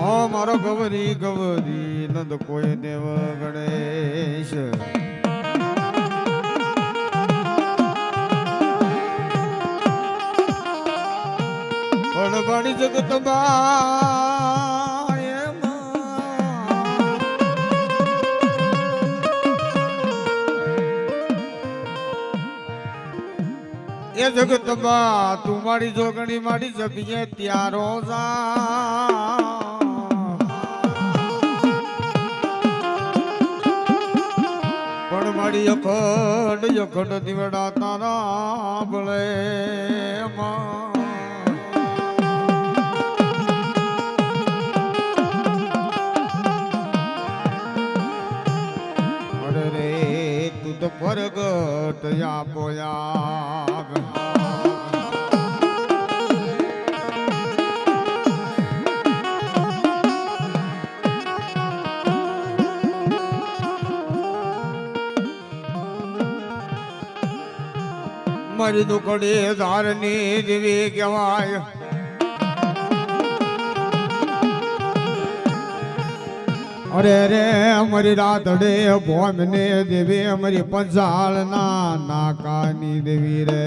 ઓ મારો ગવરી ગવરી નંદ કોઈ દેવ ગણેશ પણ બડી જગત એ જગત બા તું મારી જોગણી મારી જપીએ ત્યારો પણ મારી અખંડ દીવડા તારા ભલે અરે રે તું તો પરગટ આપોયા મારી દુકડી ધારની દેવી કહેવાય અરે રે અમારી રાતડે ભોમને દેવી અમારી પંચાળ ના નાકાની દેવી રે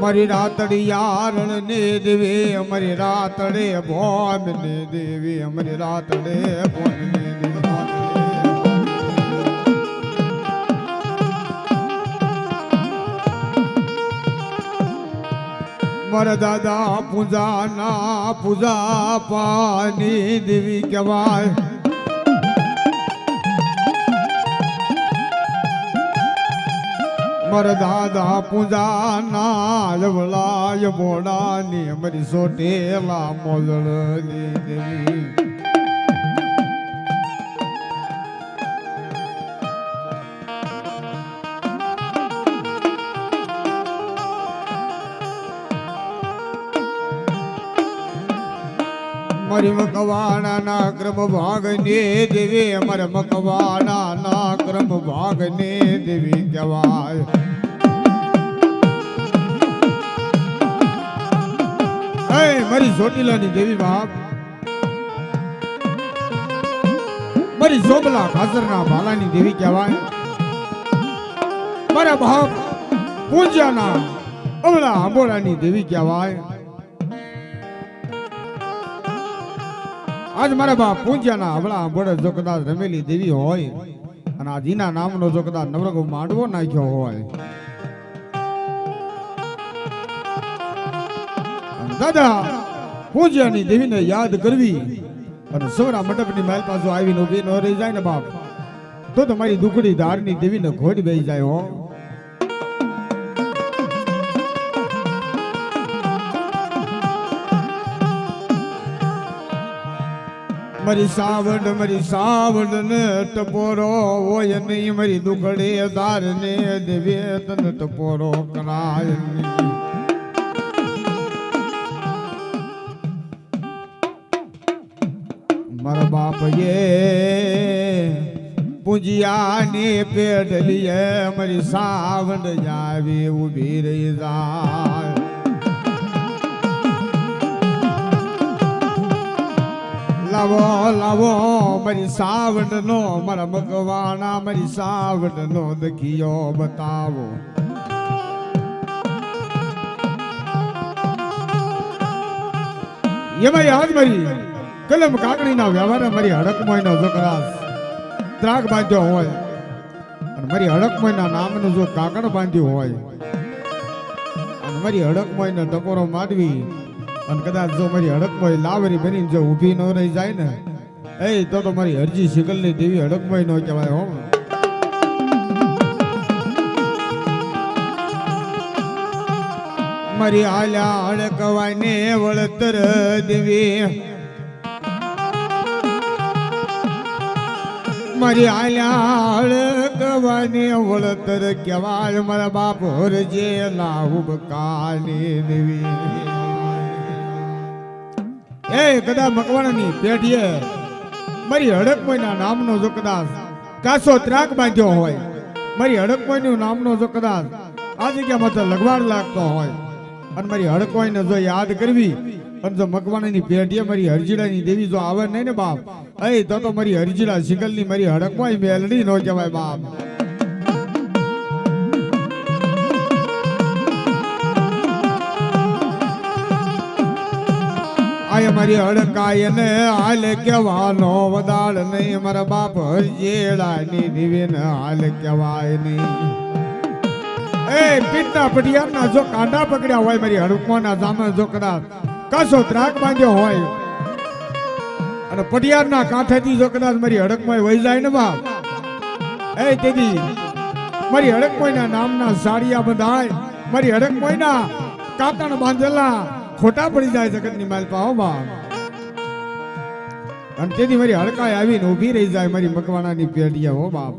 મારી રાતડી યારણ ને દેવી અમારી રાતડે ભોમ ને દેવી અમારી રાતડે ભોમ ને દેવી મારા દાદા પૂજા પાની દેવી કહેવાય મારા દાદા પૂજા ના લવલાય બોડાની અમારી સોટેલા મોજળની દેવી મારી મકવાણા ના ક્રમ ભાગને દેવી અમારા મકવાણા ના ક્રમ ભાગને દેવી કહેવાય મારી ચોટીલાની દેવી બાપ મારી જોબલા ખાસરના ભાલાની દેવી કહેવાય મારા બાપ પૂંજાના અવળા આંબોળાની દેવી કહેવાય આજ મારા બાપ પૂંજાના અવળા આંબોળા જો કદાચ રમેલી દેવી હોય અને આ જીના નામનો જો કદાચ નવરંગો માંડવો નાખ્યો હોય દાદા પૂજ્યાની દેવીને યાદ કરવી અને સવરા મંડપની માલ પાછો આવીને ઉભી ન રહી જાય ને બાપ તો તમારી દુકડી ધારની દેવીને ઘોડી બેસી જાય હો મારી સાવડ ને ટપોરો હોય નહીં મારી દુકડી ધારને દેવી તને ટપોરો કરાય મારા બાપ પૂંજિયાની પેઢલીએ મારી સાવડ જાવી ઉભી રહી જાય લાવો મારી સાવડ નો મારા મકવાણા મારી સાવડ નો દખિયો બતાવો એમાં યાદ મારી કલમ કાકડી ના વ્યવહાર મારી હડકમોય નો જો કદાચ ત્રાગ બાંધ્યો હોય અને મારી હડકમોય ના નામનું જો કાકડ બાંધ્યું હોય અને મારી હડકમોય ને ટકોરો માંડવી અને કદાચ જો મારી હડકમોય લાવરી બનીને જો ઊભી ન રહી જાય ને તો મારી હરજી શિકલ ની દેવી હડકમોય નો કહેવાય હો મારી આલ્યા હડકવાય ને વળતર દેવી મારી આલ્યા કવાની વળતર કહેવાય મારા બાપ હરજે લાહુ બકાની દેવી કદાચ મકવાણાની પેઢીએ મારી હડકમોયના નામનો જો કદાચ કાસો ત્રાક બાંધ્યો હોય મારી હડકમોયનું નામનો જો કદાચ આ જગ્યામાં તો લગવાડ લાગતો હોય અને મારી હડકવાઈને જો યાદ કરવી અને જો મકવાણાની પેઢીએ મારી હરજીડાની દેવી જો આવે નહીં ને બાપ એ તો મારી હરજીડા સિંગલની મારી હડકવાઈ મેલડી નો કહેવાય બાપ. આય મારી હડકાય ને હાલ કહેવાનો વદાળ નહીં મારા બાપ હરજીડાની દેવીને હાલ કહેવાય નહીં. એ પીઠના પટિયારના જો કાંડા પકડ્યા હોય મારી હડકવાના સામે જો કદાચ કાસો ત્રાક બાંધ્યો હોય અને પટિયારના કાંઠેથી જો કદાચ મારી હડકમાં વહી જાય ને બાપ એ તેથી મારી હડકમોયના નામના સાડિયા બંધાય મારી હડકમોયના કાતણ બાંધેલા ખોટા પડી જાય જગતની માલપા હો બાપ. અને તેથી મારી હડકાઈ આવીને ઊભી રહી જાય મારી મકવાણાની પેઢીયા હો બાપ.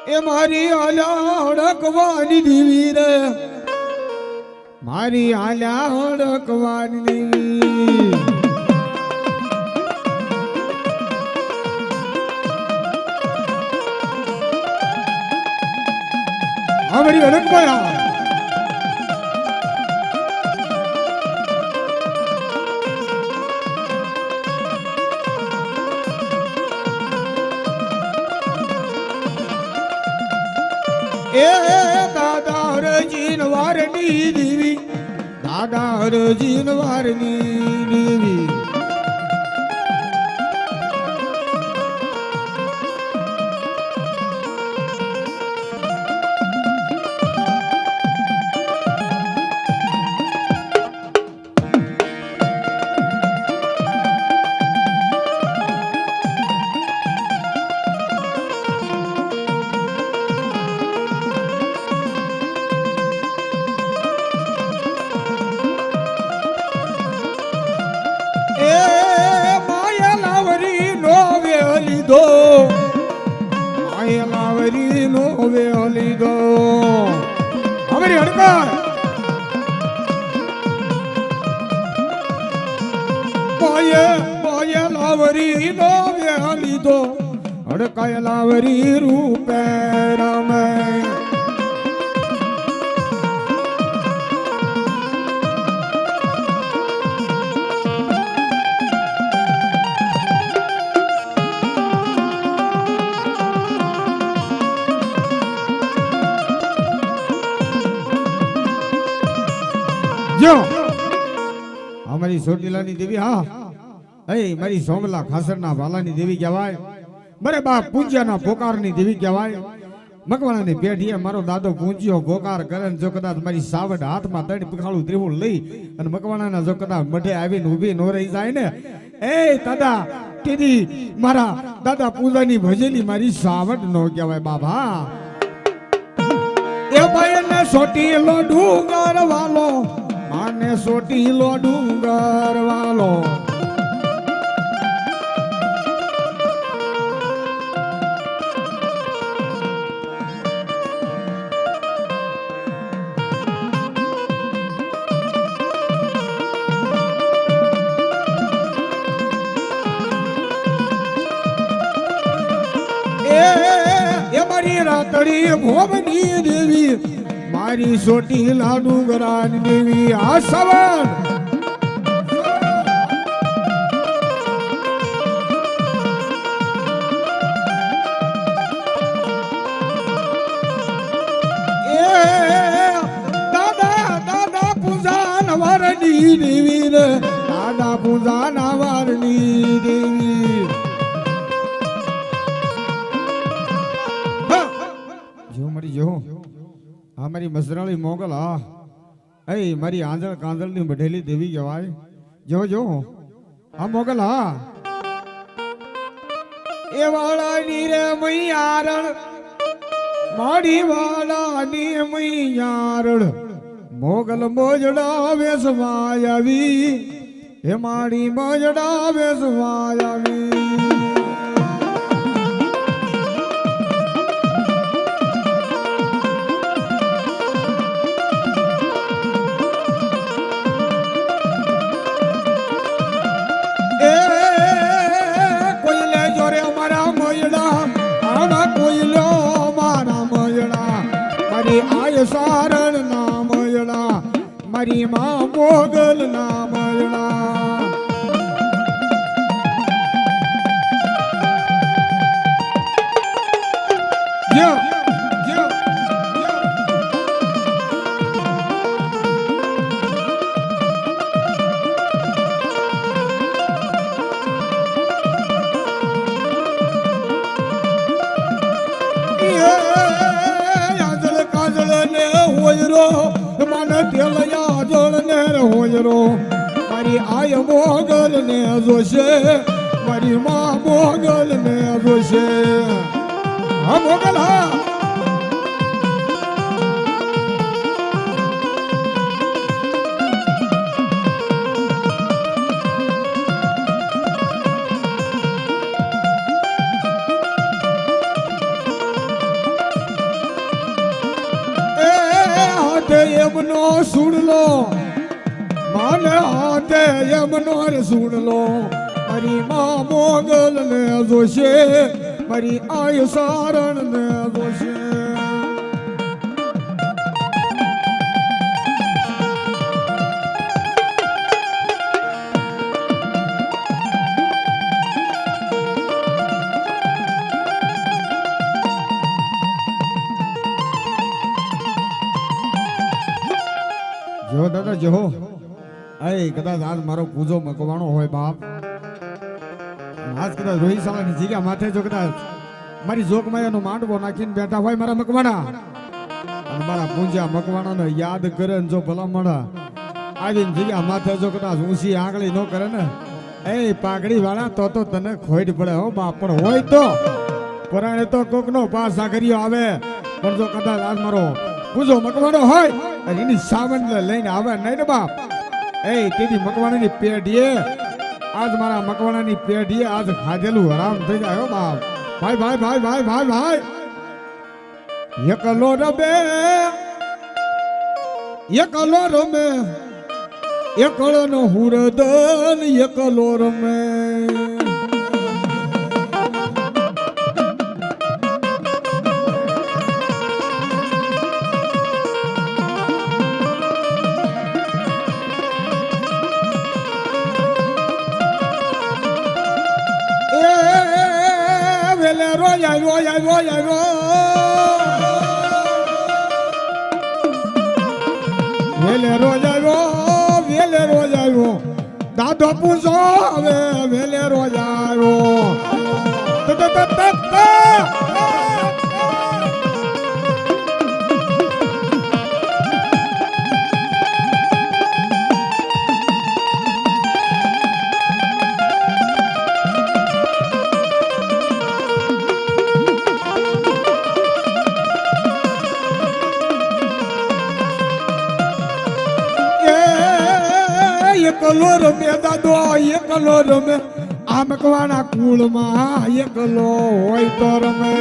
એ મારી આલા હડકવાની દેવી રે મારી આલા હડકવાની દેવી મારી હડકવાયા એ દાદા હરજીન વારની દેવી દાદા હરજીન વારની દેવી માયલાવરી નો વેલી દો અમારી હડકા માયલાવરી નો વેલી દો હડકાયલાવરી રૂપે રમે અમારી સોટીલાની દેવી હા એ મારી સોમલા ખાસરના વાલાની દેવી કહેવાય મારે બાપ પૂંજ્યાના પોકારની દેવી કહેવાય મકવાણાની પેઢીએ મારો દાદો પૂંજ્યો પોકાર કરે જો કદાચ મારી સાવડ હાથમાં તણી પખાળું ત્રિવળ લઈ અને મકવાણાના જો કદાચ મઢે આવીને ઊભી નો રહી જાય ને એ દાદા તેદી મારા દાદા પૂજાની ભજેલી મારી સાવડ નો કહેવાય બાબા. એ ભાઈ ને સોટીલો ડુંગર વાલો માને સોટીલો ડુંગર વાલો એ મારી રાતડી ભોમની દેવી મારી સોટીલા ડુંગરાની દેવી આ સવન એ દાદા દાદા પૂજા નવારની દેવી રે દાદા પૂજા નવારની દેવી જો મરી જો હા મારી મસરાળી મોગલ હા એ મારી આંજળ કાંજળની બઢેલી દેવી કહેવાય જો જો હા મોગલ હા એ વાળાની રે મૈયારણ માડી વાળાની મૈયારણ મોગલ મોજડા વેસમાં આવી એ માડી મોજડા વેસમાં આવી આય સારણ ના મળ્યા મારી માં મોગલ ના મળ્યા મારી આય મોગલ ને જોશે મારી માં મોગલ ને જોશે હા મોગલ હા એમનો સુણલો માને હાથે એમનો સુણલો મારી માં મોગલ ને જોશે મારી આય સારણ ને જોશે જો દાદા જો કદાચ આજ મારો પૂજો મકવાનો હોય બાપ આજ કદાચ રોહિત સાલાની જગ્યા માથે જો કદાચ મારી જોગમાયાનો માંડવો નાખીને બેઠા હોય મારા મકવાણા અને મારા પૂંજા મકવાણાનો યાદ કરે ને જો ભલામણ આવીને જગ્યા માથે જો કદાચ ઊંચી આંગળી ન કરે ને પાઘડી વાળા તો તને ખોટ પડે હો બાપ પણ હોય તો પરાણે તો કોકનો પાસ સાગરીઓ આવે પણ જો કદાચ આજ મારો પૂજો મકવાનો હોય અને એની સાવન લઈને આવે નહીં ને બાપ તેથી મકવાણાની પેઢીએ આજ મારા મકવાણાની પેઢીએ આજ ખાધેલું હરામ થઈ જાય બાપ ભાઈ ભાઈ ભાઈ ભાઈ ભાઈ ભાઈ એકલો રમે એકલો નો હુરદન એકલો રમે વેલે રોજ આવ્યો દાદો પૂછો હવે વેલે રોજ એકલો રમે દાદો એકલો રમે આ મકવાણા કુળમાં એકલો હોય તો રમે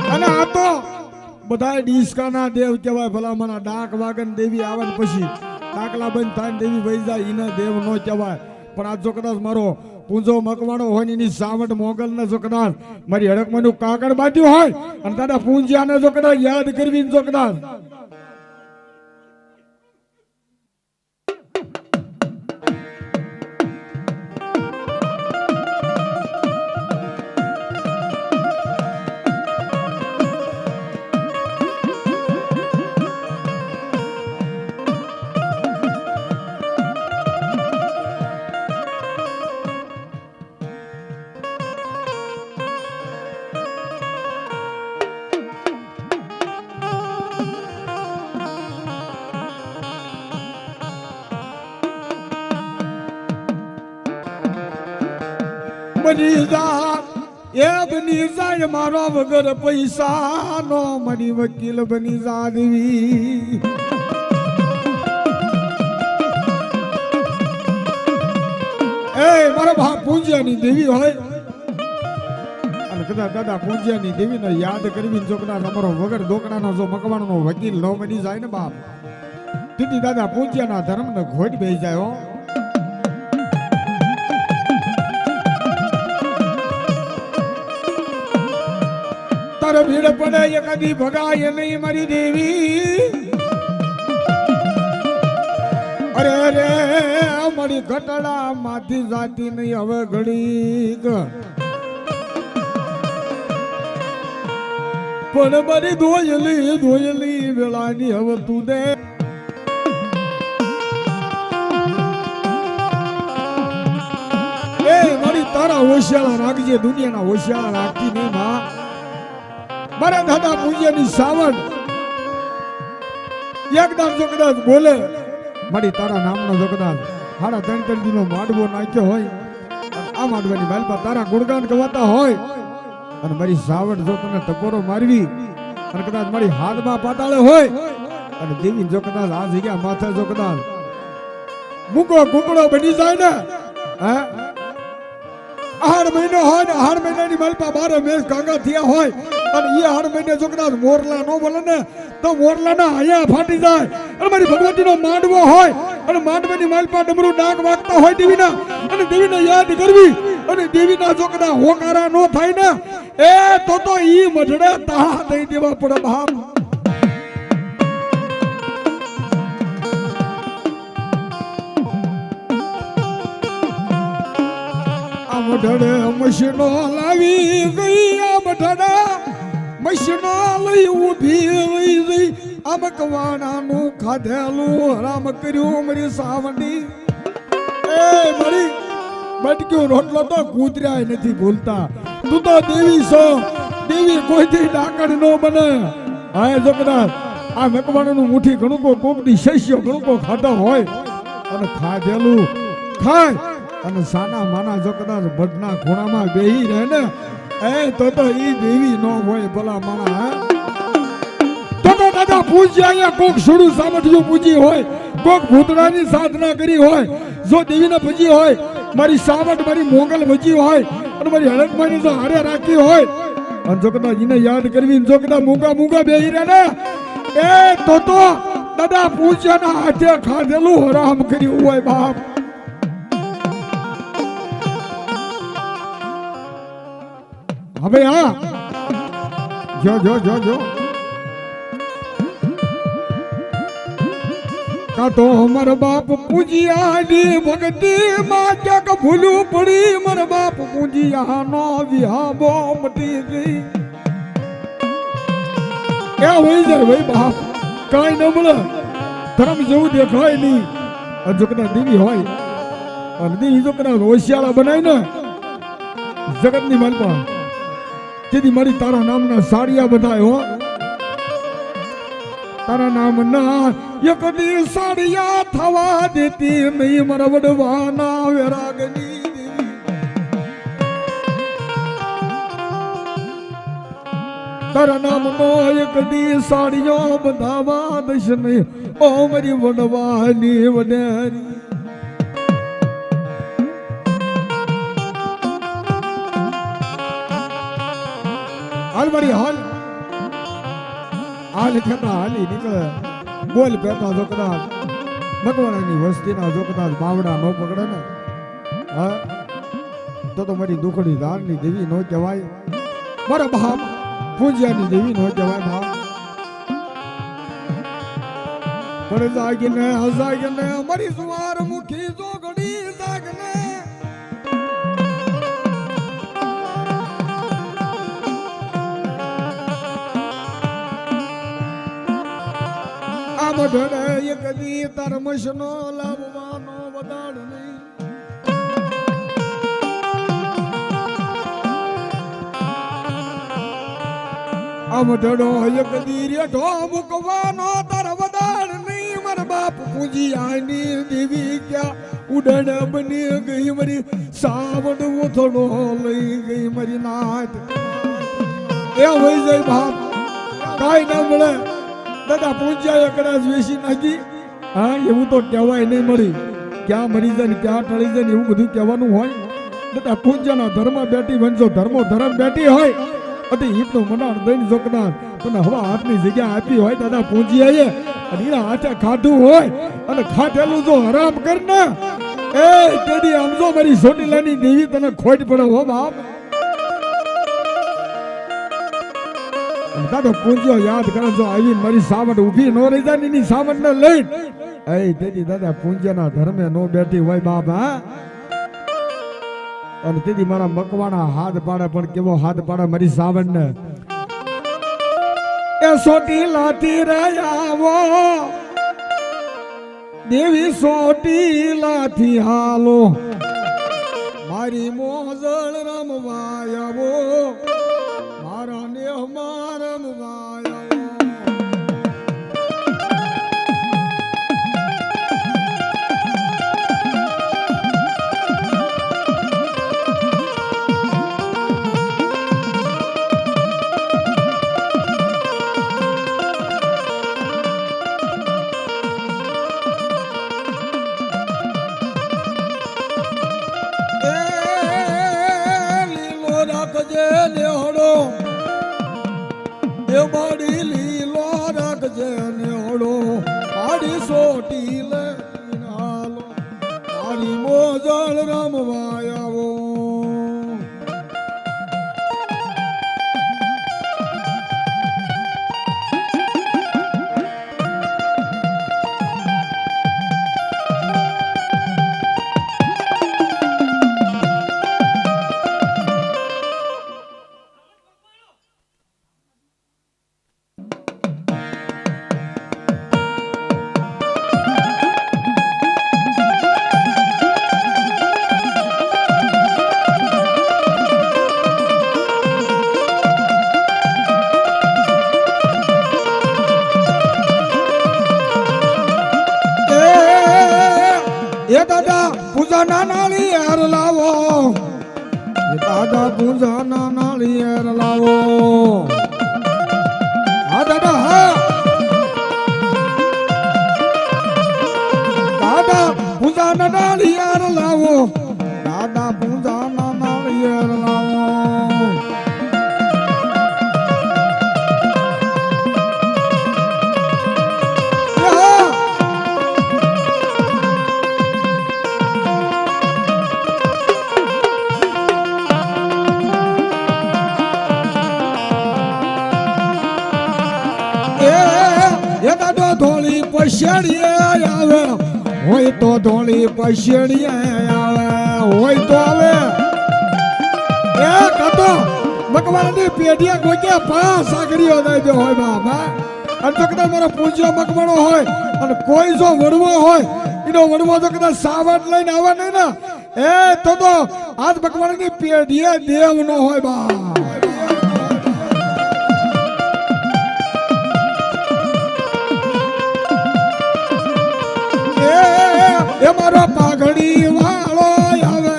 અને આ તો બધા ડીસકાના દેવ કહેવાય ભલામણા ડાક વાગન દેવી આવે પછી ડાકલા બંધ થાય દેવી વહી જાય એના દેવ નો કહેવાય પણ આ જો કદાચ મારો પૂંજો મકવાણો હોય એની સાવટ મોગલ ને જો કદાચ મારી હડકમાં નું કાકડ બાંધ્યું હોય અને દાદા પૂંજ્યાને જો કદાચ યાદ કરવી જો કદાચ બની જાય મારો વગર પૈસા નો મારી વકીલ બની જાદવી મારા ભા પૂંજ્યાની દેવી હોય અને કદાચ દાદા પૂંજ્યાની દેવી ને યાદ કરવી જો કદાચ અમારો વગર દોકડાનો જો મકવાણો નો વકીલ નો બની જાય ને બાપ તેથી દાદા પૂંજ્યાના ધર્મ ને ઘોટ બેસી જાય હો તારો ભીડ પડે એ કદી ભગાય નહીં મારી દેવી. અરે અરે મારી ઘટડા માંથી જાતી નહીં હવે ઘડીક. પણ મારી ધોયલી વેળાની હવે તું દે. એ મારી તારા હોશિયાળા રાખજે, દુનિયાના હોશિયાળા રાખતી નહીં માં. મારા દાદા પૂજ્યની સાવણ એકદમ જો કદાચ બોલે મારી તારા નામનો જો કદાચ 3.5 દિનો માંડવો નાખ્યો હોય, આ માંડવાની માલપા તારા ગુણગાન ગવાતા હોય, અને મારી સાવણ જો તને ટકોરો મારવી અને કદાચ મારી હાથમાં પાતાળે હોય, અને દેવી જો કદાચ આ જગ્યા માથે જો કદાચ મૂકો કુકડો બની જાય ને, હે 8 મહિનો હોય ને 8 મહિનાની માલપા 12 મેસ કાંગા થયા હોય, અને એ 8 મહિને જો કદાચ મોરલા નો બોલે ને તો મોરલાના હૈયા ફાટી જાય. અને મારી ભગવતીનો માંડવો હોય અને માંડવાની માલપા ડમરું ડાક વાગતા હોય દેવીના, અને દેવીને યાદ કરવી અને દેવીના જો કદાચ હોકારા નો થાય ને એ તો ઈ મઢડે તાળા દઈ દેવા પડે બાપ. આ મઢડે મશીનો લાવી ગઈ, આ મઢડા મશીનો લઈ ઊભી રહી ગઈ. આમ કવાણાનું ખાધેલું હરામ કર્યું મારી સાવણી. એ મારી બટક્યો રોટલો તો કૂતર્યા નથી ભૂલતા. તું તો દેવી છો, દેવી કોઈથી ડાકણ નો બને. હા જો કદાચ આ મકવાણાનું મુઠ્ઠી ઘણું કોકની શસ્યો ઘણું ખાતા હોય અને ખાધેલું ખાય અને સાના માના જો કદાચ ભટના ખૂણામાં બેહી રહે ને એ તો ઈ દેવી નો હોય ભલા માણા. તો દાદા પૂજ્ય અહીંયા કોક છોડું સામઠિયું પૂજી હોય, કોક ભૂતડાની સાધના કરી હોય, જો દેવીને પૂજી હોય, મારી સાવટ મારી મોગલ ભજી હોય અને મારી હળકમાની જો હારે રાખી હોય, અને જો કદાચ એને યાદ કરવી જો કદાચ મૂંગા બેહી રહે ને એ તો દાદા પૂજ્યના હાથે ખાધેલું હરામ કર્યું હોય બાપ. હવે હા જો કા તો મારા બાપ પૂજિયાની ભક્તિ માં ક્યાંક ભૂલું પડી, મારા બાપ પૂજિયાનો વિહાબો મટી ગઈ. એ હોય જાય ભાઈ બાપ, કાંઈ ન મળે, ધર્મ જેવું દેખાય નહીં. જો કદાચ દેવી હોય અને દેવી જો કદાચ હોશિયાળા બનાય ને જગતની માલપા, તેથી મારી તારા નામના સાડિયા બધાય હો, તારા નામના એક દી સાડિયા થવા દેતી નહીં મારા વડવાના વેરાગની દેવી. તારા નામનો એક દી સાડિયો બંધાવા દઈશ નહીં ઓ મારી વડવાની વડેરી. હાલ મારી હાલ ખેતા હાલી નીકળે બોલ પેતા જો કદાચ મકવાણાની વસ્તીના જો કદાચ બાવડા નો પકડે ને હા તો મારી દુખડી ધારની દેવી નો કહેવાય, મારા બાપ પૂજ્યાની દેવી નો કહેવાય બાપ. પણ જાગીને મારી સુવાર મુખી જોગડી જાગને મઢડે એક દી તાર મશનો લાવવાનો વદાડ નહીં. આ મઢડો એક દી રેઠો મૂકવાનો તાર વદાડ નહીં. મારા બાપ પૂજી આની દેવી ક્યાં ઉડણ બની ગઈ, મારી સાવડ ઓથડો લઈ ગઈ મારી નાથ. એ હોય જાય બાપ, કાંઈ ના મળે. દાદા પૂજ્યા કદાચ વેચી નાખી, હા એવું તો કહેવાય નહીં મળી, ક્યાં મરી જાય ને ક્યાં ટળી જાય ને એવું બધું કહેવાનું હોય. દાદા પૂજ્યાના ધર્મ બેઠી વંશો ધર્મ બેઠી હોય અતિ હિપનો મનાર દઈને જો કદાચ તને હવા હાથની જગ્યા આપી હોય દાદા પૂજ્યાએ અને એના હાથે ખાધું હોય અને ખાધેલું જો હરામ કર ને એ તેડી સમજો મારી ચોટીલાની દેવી તને ખોટ પડે હો બાપ. દાદો પૂંજ્યો યાદ કરે જો આવીને મારી સાવડ ઊભી નો રહી જાય ની સાવડ ને લઈ એ તેથી દાદા પૂંજ્યના ધર્મે નો બેઠી હોય બાબા અને તેથી મારા મકવાણા હાથ પાડે પણ કેવો હાથ પાડે મારી સાવડ ને એ સોટી લાતી રે આવો દેવી સોટી લાથી હાલો મારી મોજળ રમવા આવો મારા નેહ રમવા આવો મારી લીલો રાખજે નેવડો મારી સોટી લે હાલો મારી મોજળ રમવા આવો એ દાદા પૂજા નાનાળી યાર લાવો એ દાદા પૂજા નાનાળી યાર લાવો હા દાદા હા દાદા પૂજા નાનાળી યાર લાવો દાદા પૂજા નાનાળી યાર લાવો ધોળી પછેડીએ આવે હોય તો ધોળી પછેડીએ આવે હોય તો આવે એ કતો મકવાણાની પેઢીએ કોઈ પાંચ સાગરીઓ દઈ દે હોય બાબા અને જો કદાચ મારો પૂજ્ય મકવાણો હોય અને કોઈ જો વડવો હોય એનો વડવો જો કદાચ સાવટ લઈને આવે નહીં ને એ તો આજ મકવાણાની પેઢીએ દેવ નો હોય બા એ મારો પાઘડી વાળો આવે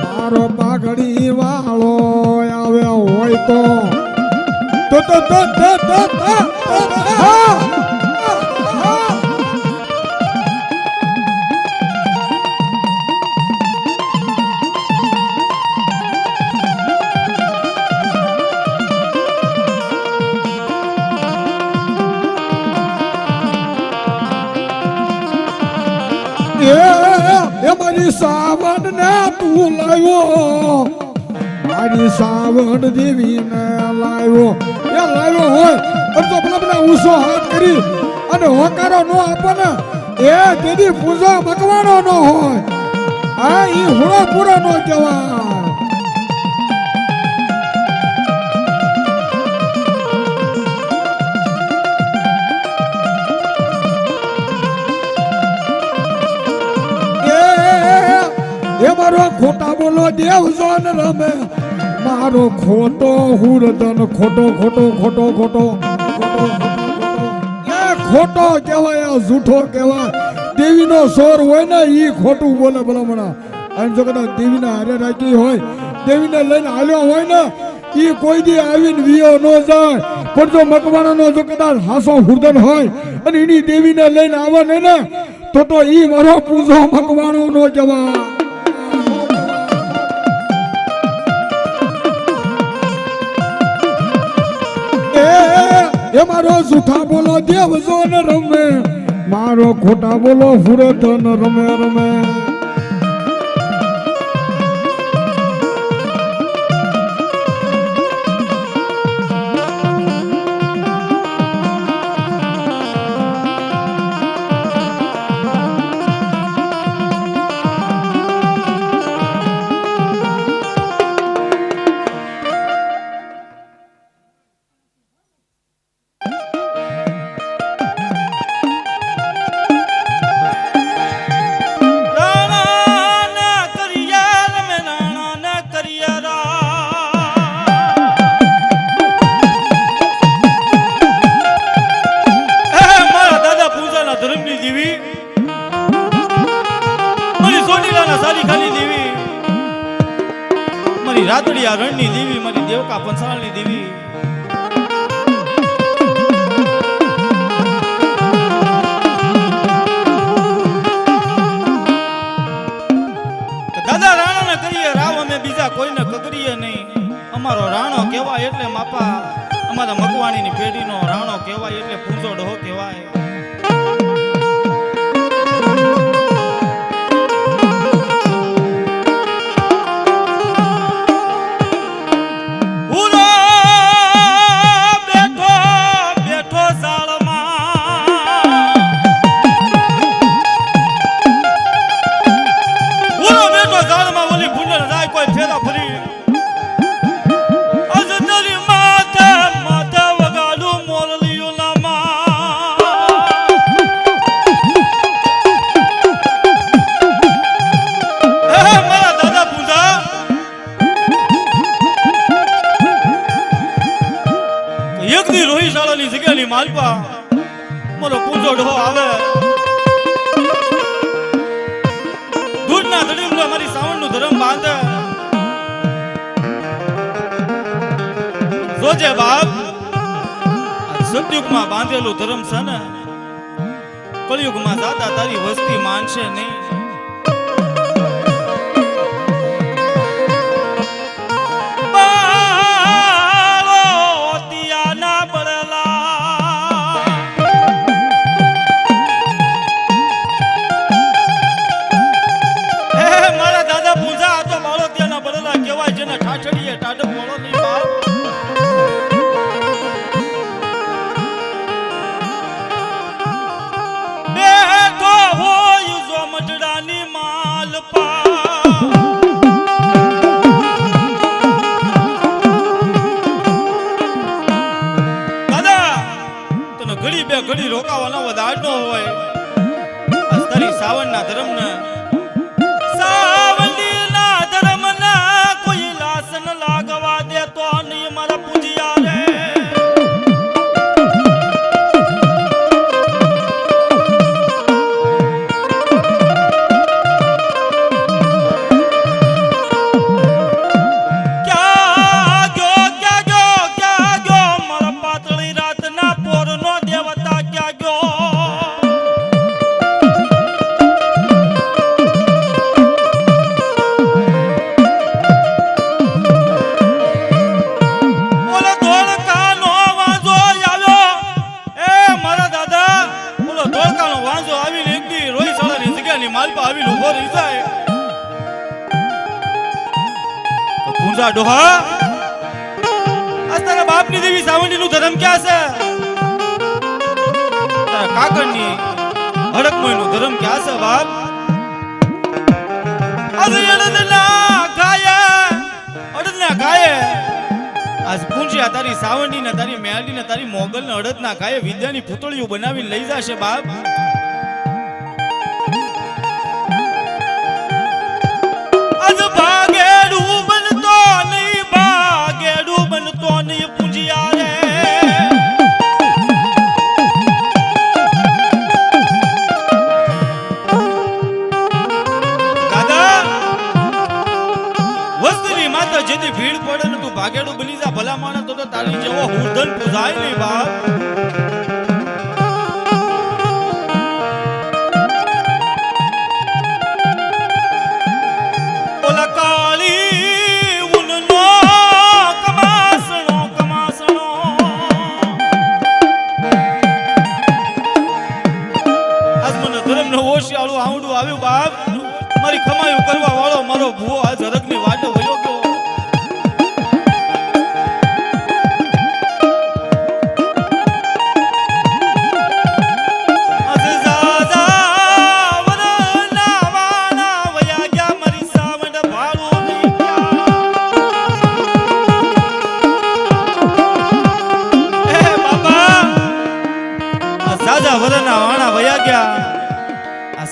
મારો પાઘડી વાળો આવે હોય તો મારી સાવણ ને તું લાવ્યો મારી સાવણ દેવી ને લાવ્યો એ લાવ્યો હોય અને તો પેલા ઊંચો હાથ કરી અને હોકારો નો આપે ને એ તેની પૂજા મકવાણો નો હોય આ ઈ હુળો પૂરો નો કહેવાય એ મારો ખોટા બોલો દેવ જોન રમે મારો ખોટો હુરદન ખોટો ખોટો ખોટો ખોટો એ ખોટો કહેવાય જૂઠો કહેવાય દેવીનો સોર હોય ને ઈ ખોટું બોલે ભલામણા અને જો કદાચ દેવીને હારે રાખી હોય દેવીને લઈને હાલ્યો હોય ને ઈ કોઈ દી આવીને વિયો ન જાય પણ જો મકવાણાનો જો કદાચ હાસો હુરદન હોય અને એની દેવીને લઈને આવે ને તો ઈ મારો પૂજો મકવાણો નો કહેવાય એ મારો જૂઠા બોલો દેવ જો ને રમે મારો ખોટા બોલો ફુરત ન રમે રમે માના સારી ખાલી દેવી, મારી રાતડિયા રણની દેવી, મારી દેવકા પંસાળની દેવી, દાદા રાણાને કહીએ રાવ, અમે બીજા કોઈને કગરીએ નહીં. અમારો રાણો કહેવાય એટલે માપા, અમારા મકવાણીની પેઢીનો રાણો કહેવાય એટલે પૂંજો ડોહો કહેવાય. માલપા મારો પૂંજો ડોહો આવે, દૂધના દડીમલો મારી સાવણનું ધરમ બાંધે. જોજે બાપ, સતયુગમાં બાંધેલું ધરમ છે ને, કળિયુગમાં જાતા તારી વસ્તી માનશે નહીં. ઘડી રોકાવાનો વધારનો હોય, તારી સાવણના ધર્મને, સાવણીના ધર્મને કોઈ લાસ ન લાગવા દેતો નહીં મારા પૂજિયા રે. ડોહા, આજ તારા બાપની દેવી સાવણીનું ધર્મ ક્યાં છે? તારા કાકડની હડકમયનું ધર્મ ક્યાં છે બાપ? અડદના ગાયે આજ પૂંજ્યા તારી સાવણી ને તારી મેરડી ને તારી મોગલ ને અડદના ગાયે વિદ્યાની પુતળીઓ બનાવીને લઈ જશે બાપ. આજ ભાગેડું જેથી ભીડ પડે ને તું ભાગેડું બની જા ભલા માણસ તો તારી જેવો હુદન પૂજાય નહીં બાપ. ઓલા કાળી ઉનનો કમાસણો કમાસણો આજ મને ધર્મનો ઓશિયાળું આવડું આવ્યું બાપ. મારી ખમાયું કરવા વાળો મારો ભૂવો આ ઝરકની વાટો વયો ગયો.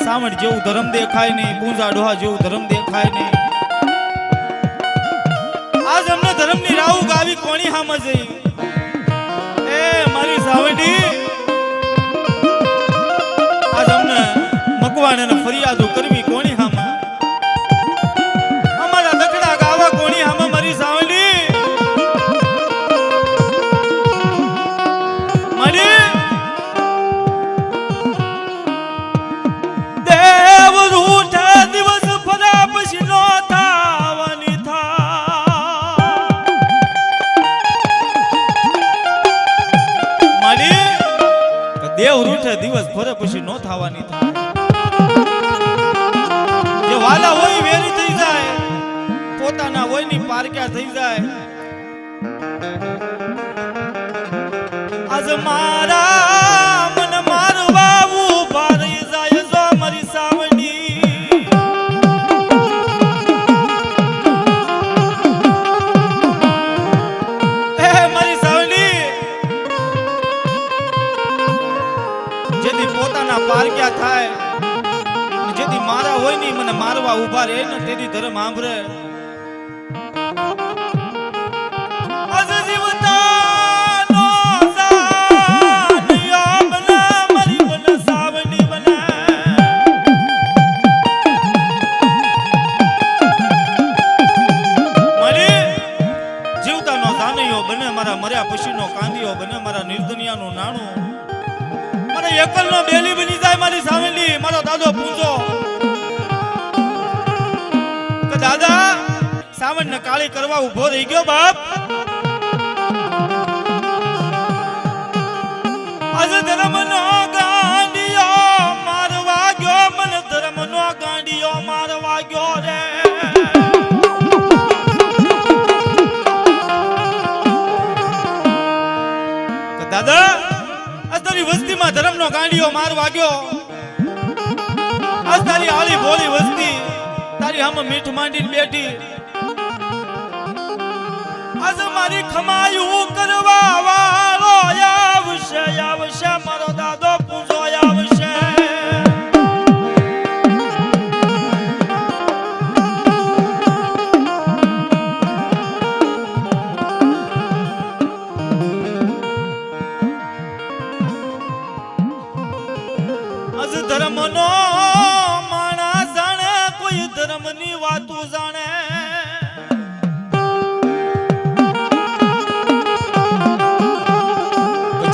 સાવણ જેવું ધર્મ દેખાય નહીં, પૂંજા ડોહા જેવું ધર્મ દેખાય નહીં. આજ અમને ધર્મની રાહુ ગાવી કોની હામ જઈ? એ મારી સાવડી, આજ અમને મકવાણ અને ફરિયાદો કરવી કોની હામ? વાલા હોય વેરી થઈ જાય, પોતાના હોય ની પારક્યા થઈ જાય. આજ મારા મન મારવા ઉભા રહી જાય જો મારી સાવણી. એ મારી સાવણી જેથી પોતાના પારક્યા થાય, જેથી મારા હોય ની મને મારવા ઉભા રહે ને તેથી ધર્મ સાંભળે. આજ જીવતાનો સાનિયો બને મારી બને સાવણી બને. મારી જીવતાનો સાનિયો બને, મારા મર્યા પછીનો કાંદિયો બને, મારા નિર્દનિયાનું નાણું, મારા એકલનો બેલી બની જાય મારી સાવણી. મારો દાદો પૂછો કે દાદા સાવણ ને કાળી કરવા ઉભો રહી ગયો બાપ. આજ ધર્મનો ગાંડિયો મારવા ગયો, મને ધર્મનો ગાંડિયો મારવા ગયો રે. કે દાદા આજ તારી વસ્તીમાં ધર્મનો ગાંડિયો મારવા ગયો. આજ તારી આળી ભોળી વસ્તી તારી આમ મીઠ માંડીને બેઠી. આજ મારી ખમાયું કરવા વાળો આવશે, આવશે મારો દાદો પૂજો આવશે. આજ ધર્મનો માણસ જાણે, કોઈ ધર્મની વાતો જાણે.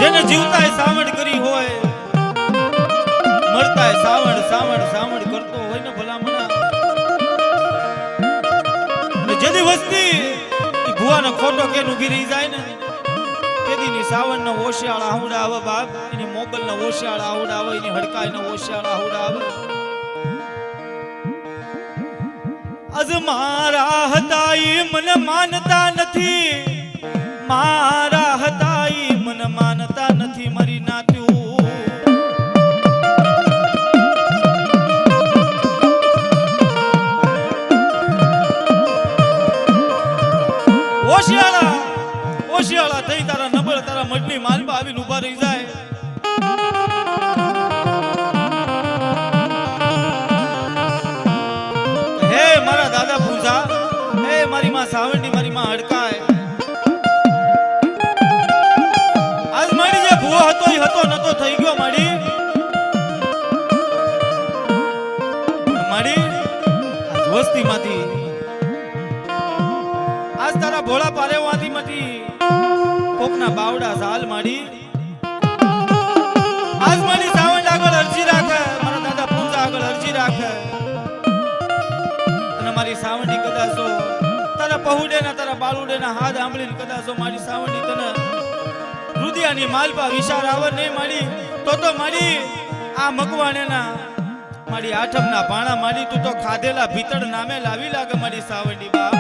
જેને જીવતાય સાવણ કરી હોય, મરતાય સાવણ સાવણ સાવણ કરતો હોય ને ભલામણા. જેની વસ્તી ભુવાનો ખોટો કેન ઉભી રહી જાય ને તેદીની સાવણ ના ઓશિયાળા આવડા આવે બાપ. એની મોગલ ના ઓશિયાળા આવડા આવે, એની હડકાઈ ના ઓશિયાળા આવડા આવે. આજ મારા હતા ઈ મને માનતા નથી, મારા હતા ઈ મને માનતા નથી મારી નાત્યું. ઓશિયાળા ઓશિયાળા થઈ તારા નબળ તારા મડની માલમાં આવીને ઉભા રહી જાય. હે મારા દાદા પૂજા, હે મારી માં સાવણી, મારી માં હડકાય. આજ મારી જે ભૂવો હતો એ હતો નતો થઈ ગયો મારી. મારી આજ વસ્તીમાંથી આજ તારા ભોળા પારેવાથી માંથી કોકના બાવડા ઝાલ મારી. આજ મારી સાવણ આગળ અરજી રાખે, મારા દાદા પૂજા આગળ અરજી રાખે. અને મારી સાવણી કદાચો તારા પહુડે ના તારા બાલુડે ના હાથ આંબળીને કદાચો મારી સાવણી તને રુદિયાની માલપા વિચાર આવે નહીં મારી તો મારી આ મકવાણેના મારી આઠમના ભાણા મારી તું તો ખાધેલા ભીતળ નામે લાવી લાગે મારી સાવણી બાપ.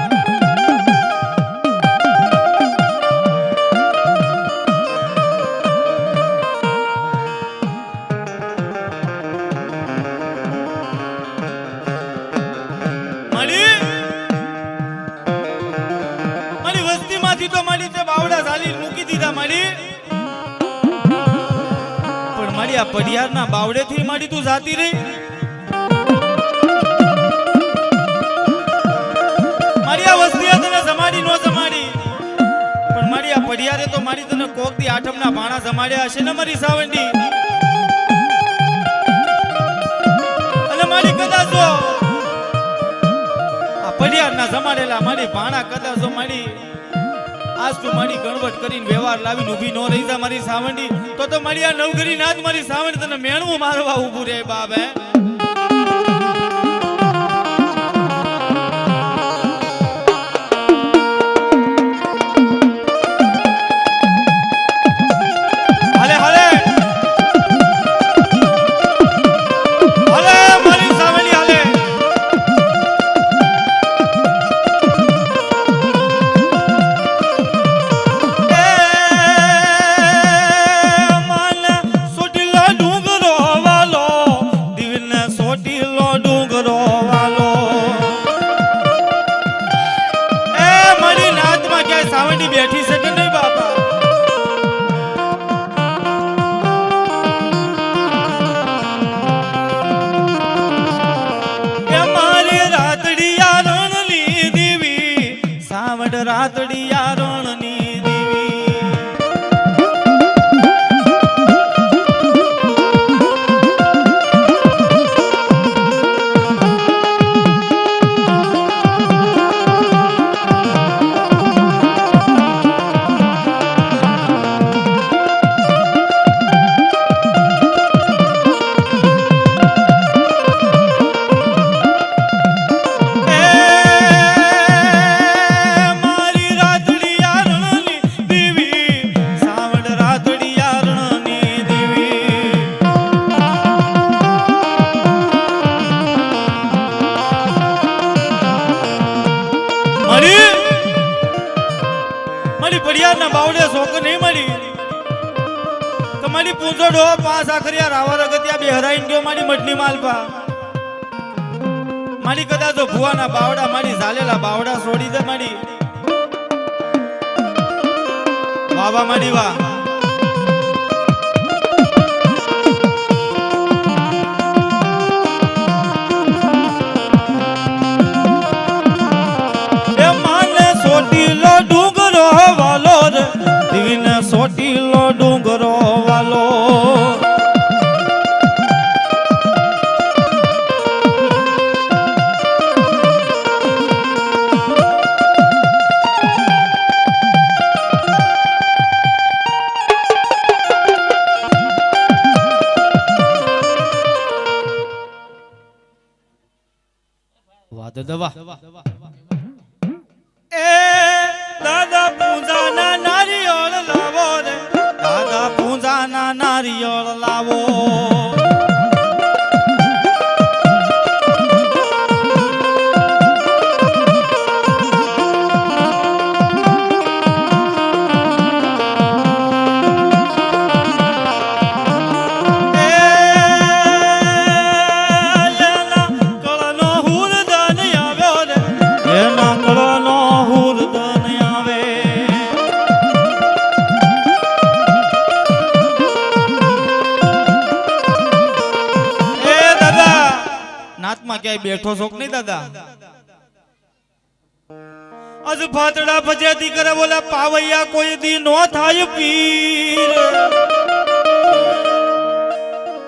મારી વસ્તીમાંથી તો મારી તે બાવડા ઝાલી મૂકી દીધા મારી. પણ મારી આ પડિયારના બાવડેથી મારી તું જાતી રહી. મારી આ વસ્તીએ તને જમાડી નો જમાડી, પણ મારી આ પડિયારે તો મારી તને કોક દી આઠમના ભાણા જમાડ્યા હશે ને મારી સાવંડી. અને મારી કદાચ આ પડિયારના જમાડેલા મારી ભાણા કદાચ મારી આજ તું મારી ગણવટ કરીને વ્યવહાર લાવીને ઊભી ન રહી જા મારી સાવંડી, તો મારી આ નવગરી નાથ મારી સાવંડી તને મેણવું મારવા ઊભું રે બાપ. હે રાતડિયા રણની દેવી પડિયારના બાવડે શોક નહીં મળી તમારી પૂંછડો પાસ આખરિયા રાવર અગત્યા બે હરાઈને ગયો મારી મઠની માલપા મારી કદાચ ભુવાના બાવડા મારી ઝાલેલા બાવડા છોડી દે મારી વાવા મારી વાહ સોટીલો ડુંગરો વાલો વાદ દવા એ દાદા પૂજાના નારિયોળ લાવો રે દાદા પૂજાના નારિયોળ લાવો બેઠો શોક નહીં દાદા અજ ફાતડા ફજેતી કરે બોલા પાવૈયા કોઈ દી નો થાય પીર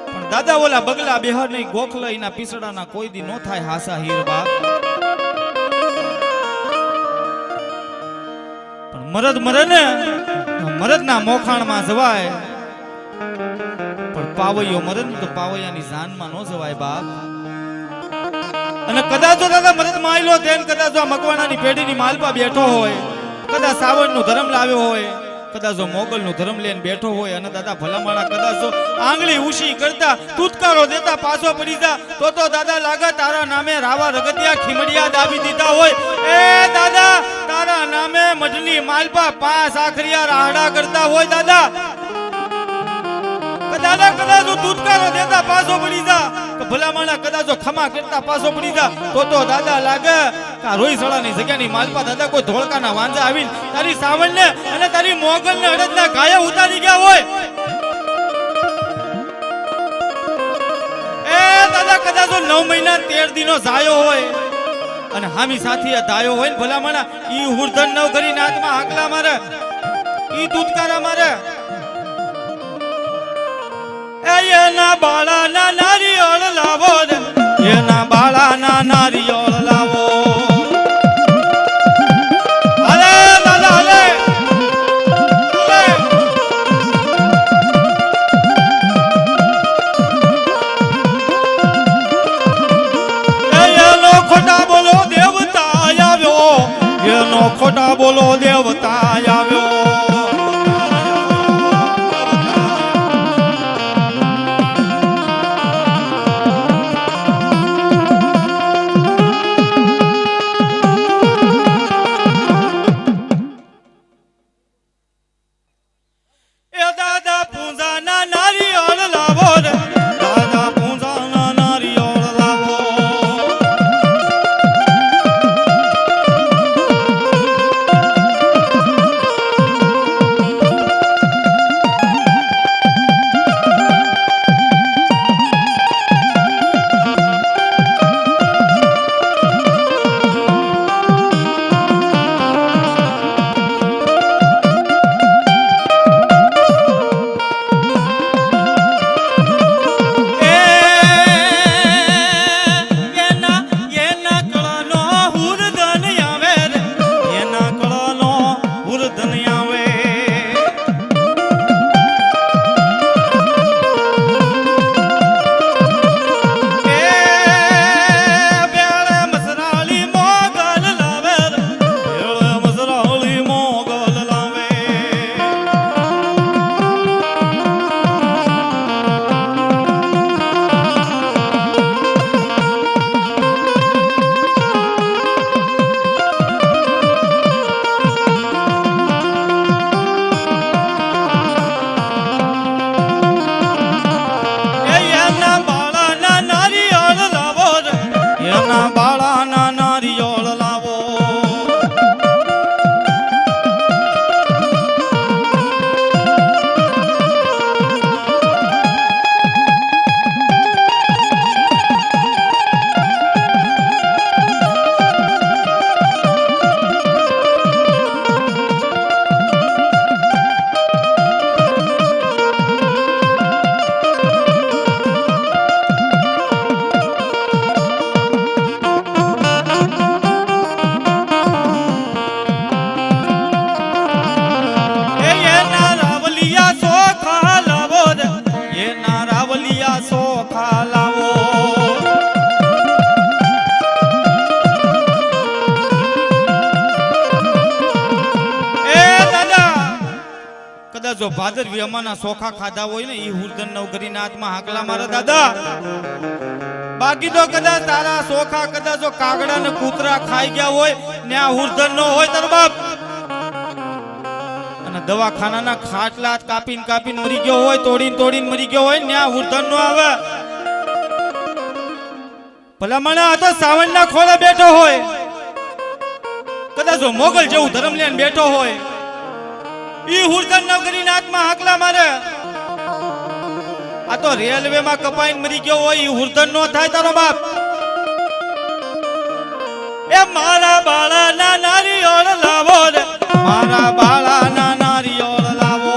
પણ દાદા બોલા બગલા બેહર નહીં ગોખલા એના પીસડાના કોઈ દી નો થાય હાસા હીર બાપ પણ મરદ મરે ને મરદના મોખાણમાં જવાય પણ પાવૈયો મરે ને તો પાવૈયાની જાનમાં નો જવાય બાપ અને કદાચ જો દાદા મરદ માયલો તેન કદાચ જો મકવાણાની પેઢીની માલપા બેઠો હોય કદાચ સાવણનું ધર્મ લાવ્યો હોય કદાચ જો મોગલનું ધર્મ લઈને બેઠો હોય અને દાદા ભલામાણા કદાચ જો આંગળી ઊંચી કરતા તુતકારો દેતા પાછો પડી જા તો દાદા લાગે તારા નામે રાવા રગતિયા ખીમડિયા દાબી દીધા હોય એ દાદા તારા નામે મઢની માલપા પાસ આખરિયા રાહડા કરતા હોય દાદા કદાચ તુતકારો દેતા પાછો પડી જા ભલામાણા કદાચ ખમા કરતા પાછો પડી જા તો દાદા લાગે કે રોઈ સળાની જગ્યાની માલપા દાદા કોઈ ધોળકાના વાંજા આવીને તારી સાવણને અને તારી મોગલને અડદના ગાયા ઉતારી ગયા હોય એ દાદા કદાચ 9 મહિના 13 દિનો જાયો હોય અને હામી સાથીએ ધાયો હોય ને ભલામાણા ઈ હુરધન નવ કરીને હાથમાં હાકલા મારે ઈ તુતકારા મારે એના બાળાના નારિયોળ લાવો રે એના બાળાના નારિયોળ લાવો અરે દાદા અરે એનો ખોટા બોલો દેવતા આવ્યો એનો ખોટા બોલો દેવતા આવ્યો જો ભાદરવી અમાના સોખા ખાધા હોય ને એ હુરદન નવગરીના હાથમાં હાકલા મારા દાદા. બાકી તો કદાચ તારા સોખા કદાચ જો કાગડા ને કૂતરા ખાઈ ગયા હોય ને આ હુરદન નો હોય તારો બાપ, અને દવાખાનાના ખાટલા કાપીને કાપીને મરી ગયો હોય, તોડીને તોડીને મરી ગયો હોય ને આ હુરદન નો આવે. ભલા મને આ તો સાવણના ખોળે બેઠો હોય, કદાચ જો મોગલ જેવું ધર્મ લઈને બેઠો હોય, ઈ હુરદન નવગરીના હાથમાં હાકલા મારે. આ તો રેલવે માં કપાઈને મરી ગયો હોય, ઈ હુરદન નો થાય તારો બાપ. એ મારા બાળાના નારિયોળ લાવો રે, મારા બાળાના નારિયોળ લાવો.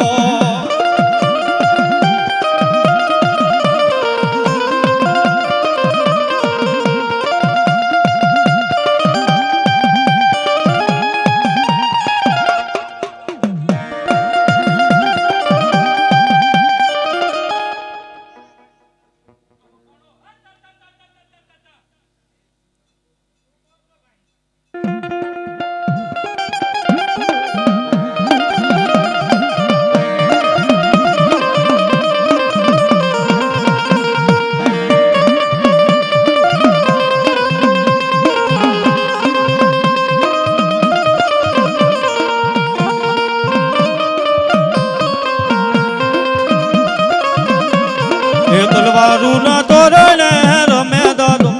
તલવારું ના તોરણે રમે દાદો,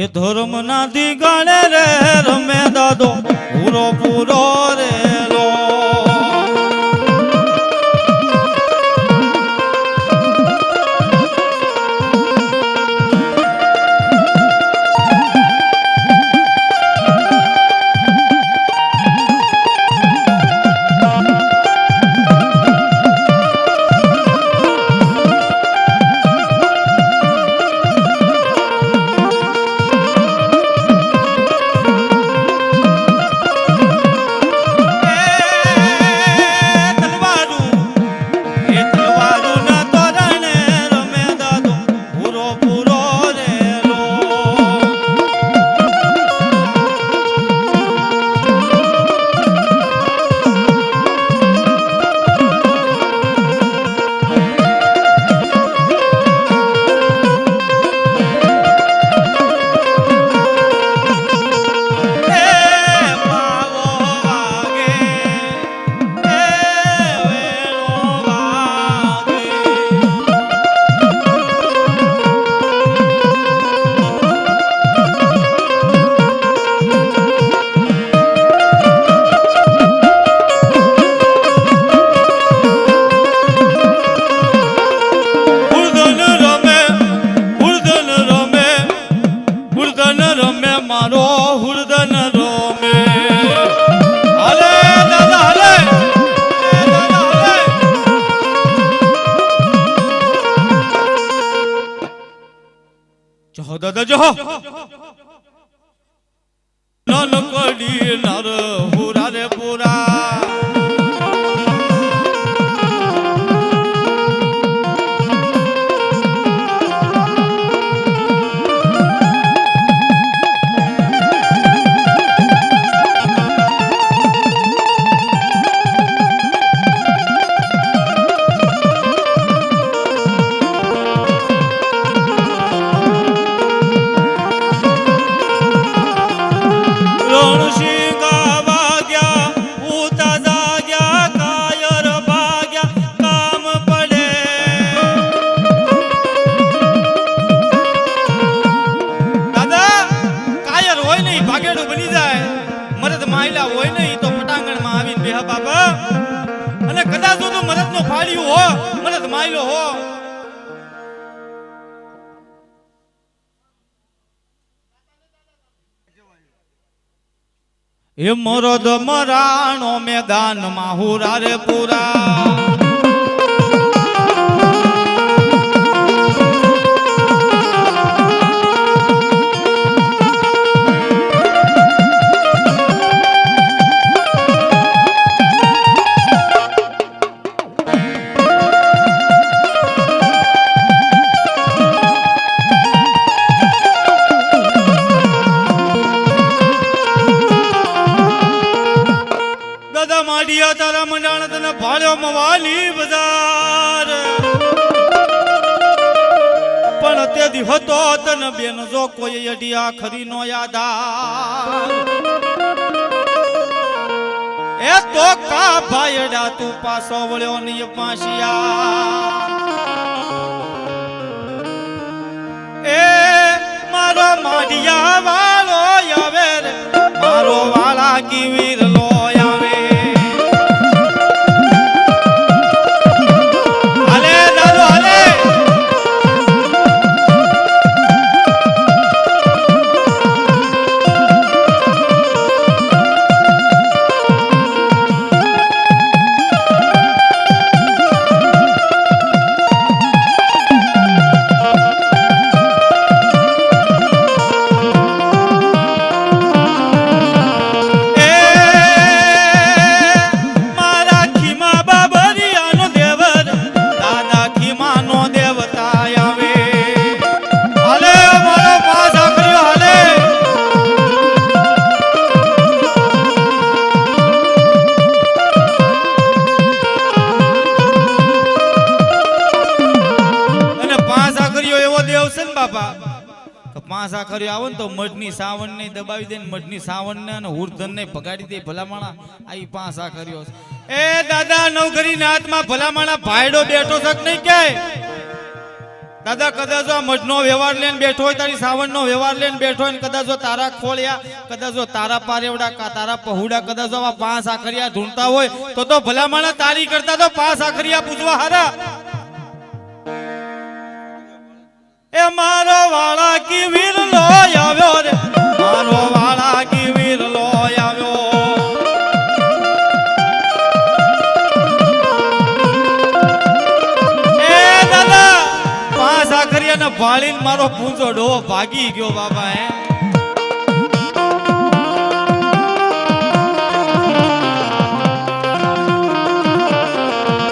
એ ધર્મ ના દીગાણે રે રમે દાદો, પૂરો પૂરો રેલો. દાદા જો નાનકડી નર હુરા રે પુરા. અને કદાચ તો મરદ નો ફાડ્યું હો, મરદ માયલો હો. એ મરદ મરાણો મેદાન માં હુરા રે પુરા. આવ્યો મવાની બજાર પણ તેથી હતો તન બેન જો કોઈ અડિયા ખરી નો યાદા એ તો કા ભાઈડા તું પાસો વળ્યો ની પાસિયા એ મારો માઢિયા વાળો આવે રે મારો વાળા કીવીર લો આવે હાલે દાદો હાલે પાંસા કર્યો આવો ને તો મઢની સાવણ ને દબાવી દે મઢની સાવણ ને અને હુરધન ને ભગાડી દે ભલામણા આ પાંસા કર્યો એ દાદા નવઘરી ના હાથમાં ભલામણા ભાઈડો બેઠો છે કે નહીં કે દાદા કદાચ આ મઢનો વ્યવહાર લઈને બેઠો હોય તારી સાવણ નો વ્યવહાર લઈને બેઠો હોય ને કદાચ તારા ખોળ્યા કદાચ તારા પારેવડા તારા પહુડા કદાચ આ પાંસા કર્યા ઢૂંઢતા હોય તો ભલામણા તારી કરતા તો પાંસા કર્યા પૂછવા હારા એ મારો વાળા કી વીર લો આવ્યો રે મારો વાળા કી વીર લો આવ્યો એ દાદા પાંસા કર્યા ને ભાળીને મારો પૂંજો ડો ભાગી ગયો બાબા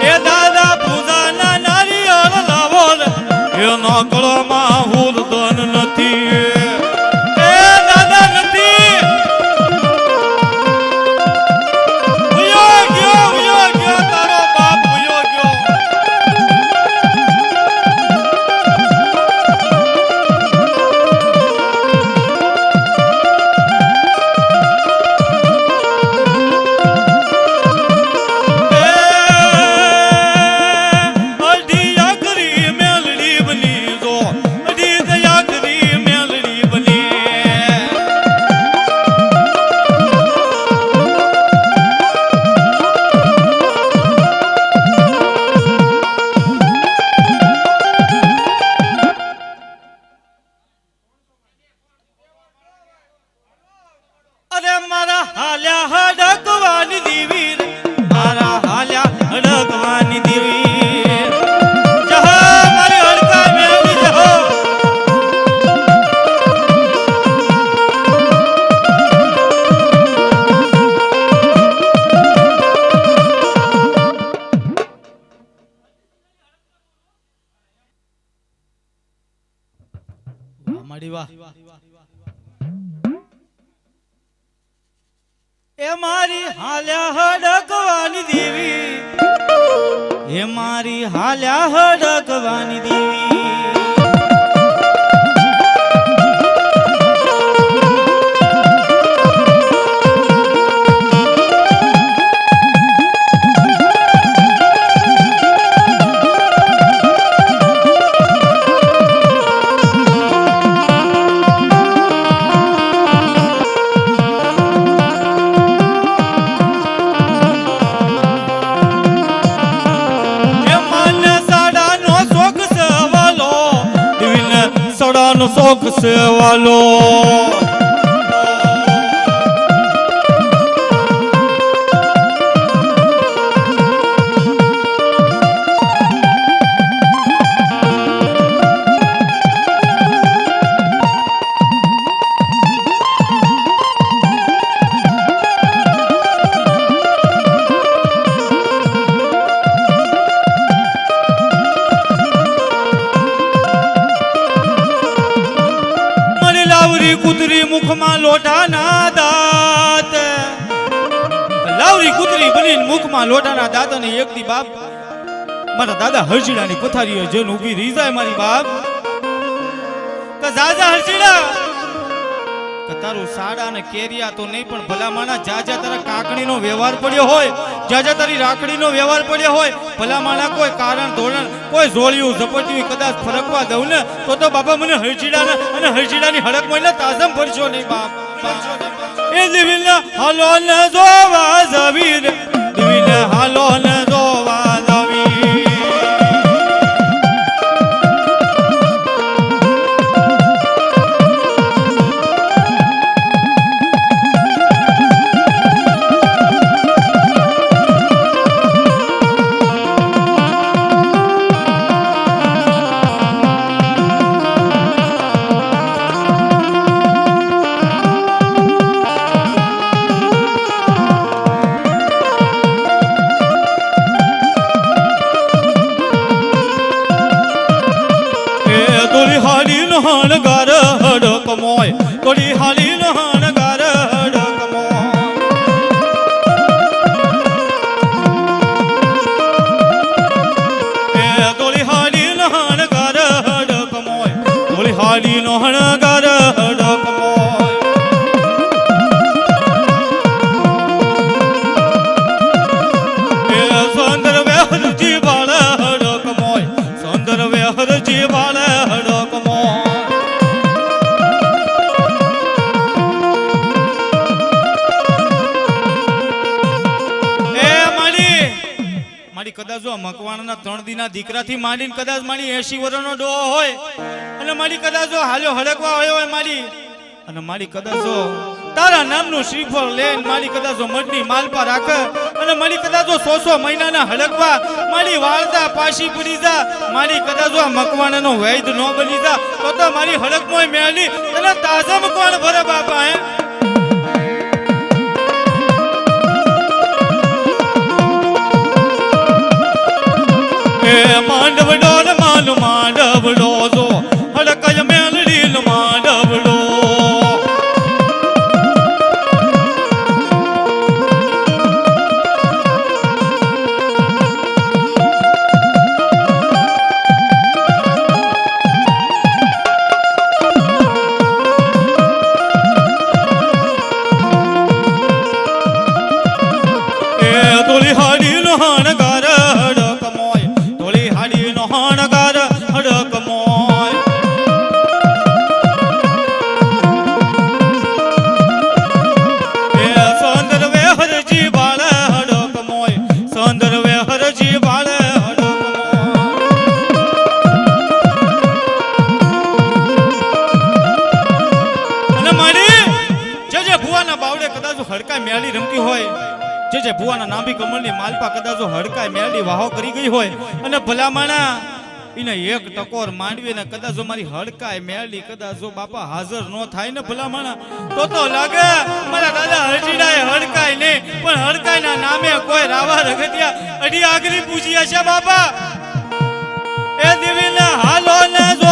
એ દાદા પૂજા ના નારિયેળ લાવો એ નોકળોમાં હુરદન નથી એ દાદા નથી ઉયો ગયો તારો બાપ ઉયો ગયો એ મારી હાલ્યા હડકવાની દેવી એ મારી હાલ્યા હડકવાની દેવી નો શોખ છે વાલો કુતરી મુખમાં લોઢા ના દાંત લાવરી કૂતરી બનીને મુખમાં લોટાના દાદાને એક દી બાપ મારા દાદા હરજીડાની પથારીએ જઈને ઊભી રહી જાય મારી બાપ કે દાદા હરજીડા કે તારું સાડા ને કેરિયા તો નહીં પણ ભલામાના જાજા તારા કાકડીનો વ્યવહાર પડ્યો હોય જાજા તારી રાખડીનો વ્યવહાર પડ્યો હોય ભલામાના કોઈ કારણ ધોરણ કોઈ જોળિયું ઝપટિયું કદાચ ફરકવા દઉં ને તો બાપા મને હરજીડાને અને હરજીડાની હડક મળીને તાજમ ભરશો નહીં બાપ એ દિવિલના હાલો ને જોવા જવીર દિવિલને હાલો ને જોવા જવીર હણગાર હડક મોય તોડી હાલી હણગાર હડક મોય એ તોડી હાલી હણગાર હડક મોય તોડી હાલી હણગાર હડક મોય એ સુંદર વેહરજી બાળ હડક મોય સુંદર વેહરજી બાળ હડક મોય કદાચ જો મકવાણના 3 દીના દીકરાથી માંડીને કદાચ મારી 80 વર્ષનો ડોહો હોય અને મારી કદાચ જો હાલ્યો હડકવા આવ્યો હોય મારી અને મારી કદાચ જો તારા નામનું શ્રીફળ લઈને મારી કદાચ જો મઢની માલપા રાખે અને મારી કદાચ જો 100 મહિનાના હડકવા મારી વાળતા પાછી પડી જા મારી કદાચ જો મકવાણનો વૈદ ન બની જા તો મારી હડકમોય મેલી અને તાજા મકવાણ ભરે બાપા હે માંડવડો ને માલું માંડવડો જો હડકય મેલડી નો માંડવડો એ તોલી હાડી નો હણગાર હડક મોય તોલી હાડી નો હણગાર હડક મોય એ સુંદર વેહરજી બાળ હડક મોય સુંદર વેહરજી બાળ હડક મોય અને મારી જે ભુવાના બાવડે કદાચ હડકાઈ મેળી રમતી હોય જે ભુવાના નાભી કમળની માલપા કદાચ હડકાઈ મેળી વાહો કરી ગઈ હોય અને ભલામણા એને એક ટકોર માંડવી ને કદાચ મારી હડકાઈ મેળી કદાચ બાપા હાજર ન થાય ને ભલામણા તો લાગે મારા દાદા હરજીડાએ હડકાઈ ને પણ હડકાઈ ના નામે કોઈ રાવા રગતિયા અડી આગરી પૂજ્યા છે બાપા એ દેવીને હાલો ને જો